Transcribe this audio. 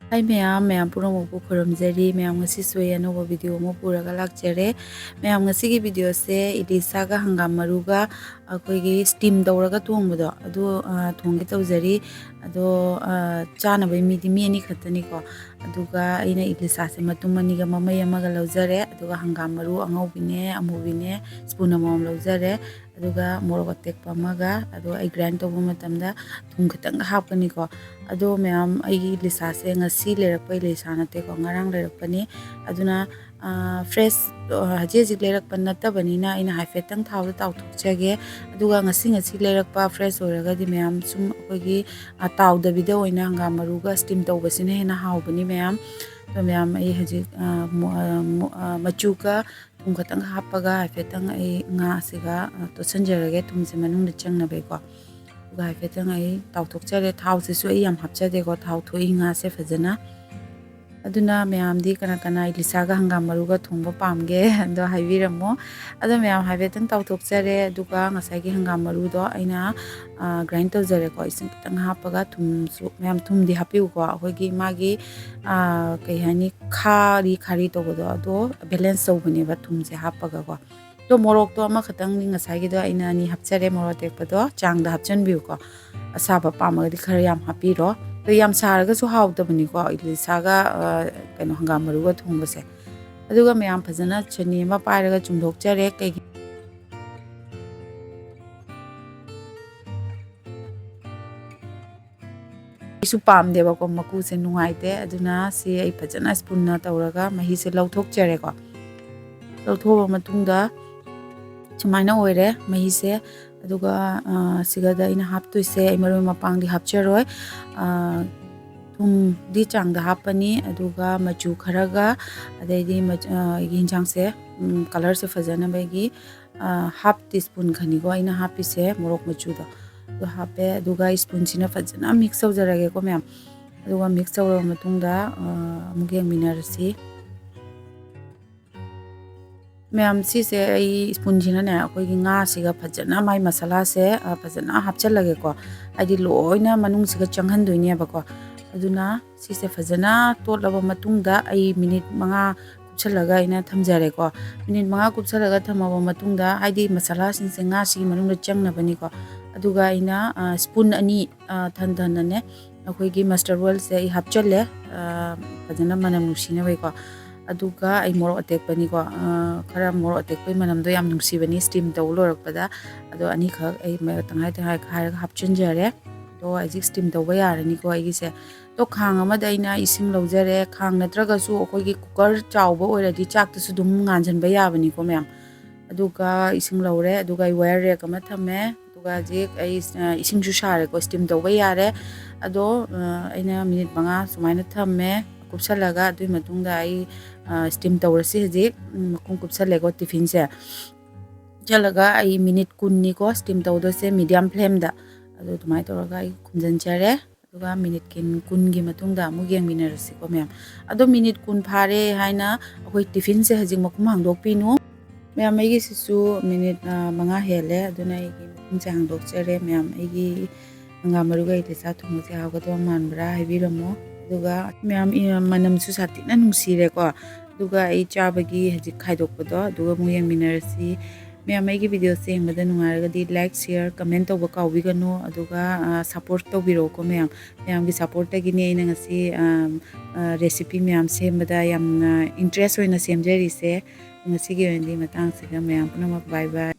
Hai ma'am puramokpu khuramjari ma'am ngasi sui anoba video mo puraga lakjare ma'am ngasi gi video se Ilisha ga hangam maru ga akoigi steam tawraga thongbado adu thongge tawjari ado chana bai midi mi ani khatani ko aduga aina Ilisha se matum mani ga mamai amaga lawjare aduga hangam maru angaubine amubine spoon amam lawjare aduga morok atekpa amaga adu ai grind tawba matamda thum khatang hapkani ko ado ma'am ai Ilisha se ngasi lerakpa Ilisha nate ko ngarang lerakpani aduna fresh haji haji lerakpa natabani ina haifetang thawda tawthokjage aduga ngasi lerakpa fresh oiragadi ma'am sum akoigi tawdabida oina hangam maruga steam tawbasina hena hawbani ma'am to ma'am ai haji machuka thum khatang hapaga haifetang ai nga siga to sanjarage thumse manungda changnabai ko haifetang ai tawthokjare thawsisu ai yam hapjade ko thaw thoi nga se fajana aduna ma'am di kana kana Ilisha ga hangam maruga thongba pamge ado haibiramo ado ma'am haifetang tawthokjare aduga ngasai gi hangam maru do aina grind tawjare ko ising kitang hapaga thumsu ma'am thumdi hapiu ko ahoigi magi kai hani khari tawbodo ado balance tawbane ba thumse hapaga ko to morok to ama khatang ni ngasai gi do aina ni hapjare morok tekpado changda hapchanbiu ko asaba pamagadi khara yam hapiro to yam saraga su hawdabani ko Ilisha ga kaino hangam maruga thongbase aduga ma'am phajana chani ma pairaga chumdokjare kai isu pamdeba ko maku se nungaite aduna si ai phajana spoon na tawraga mahi se lawthokjare ko lawthoba matungda sumaina oire mahi se aduga sigada ina haptuise ai maroi mapang di hapcharoi thum di changda hapani aduga machu kharaga adaidi ginjang se color se fajana bagi half teaspoon khani go ina hapise morok machu do do hape aduga spoon sina fajana mix tawjarage ko ma'am aduga mix tawra matungda mugeng minarasi ma'am si se ai spoon jina ne akoi gi nga siga phajana mai masala se phajana hapchalage ko adi loina manung siga changhan doine ba ko aduna si se phajana totlaba matungda ai minute 5 kupchalaga ina thamjare ko minute 5 kupchalaga thamaba matungda adi masala sin se nga si manungda changna bani ko aduga ina spoon ani than ne akoi gi mustard oil se ai hapchale phajana manam nusina bai ko aduga ai morok atekpani ko khara morok atekpai manamdo yam nungsibani steam taw lorakpada ado ani khak ai tangai khaira hapchanjare to ajik steam tawba yarani ko ai se to khang amada ina ising lawjare khang natraga su akoi gi cooker chawba oiradi chak tu su dum nganjanba yabani ko ma'am aduga ising lawre aduga ai wire rack ama thame aduga jik ai ising ju share ko steam tawba yare ado aina minute 5 sumaina thame kupsalaga adui matungda ai steam tawrasi haji makum kupsalego tiffin se jalaga ai minute 10 ni ko steam tawdo se medium flame da adu tumai tawraga ai khumjanjare aduga minute 10 gi matungda mugeng minarasi ko ma'am ado minute 10 phare haina akoi tiffin se haji makum hangdok pinu ma'am ai gi sisu minute 5 hele aduna ai gi makum se hangdok jare ma'am ai gi hangam maruga Ilisha thongse hawgado manbra haibiramo aduga ma'am manam su satina nungsire ko aduga ai chabagi haji khaidokpado aduga muyeng minarasi ma'am ai gi video se yengbada nungaragadi like share comment tawba kawbigano aduga support tawbiro ko ma'am gi support tagi ni aina ngasi recipe ma'am sembada yamna interest oina semjari se ngasi gi wendi matang se ma'am punamak bye bye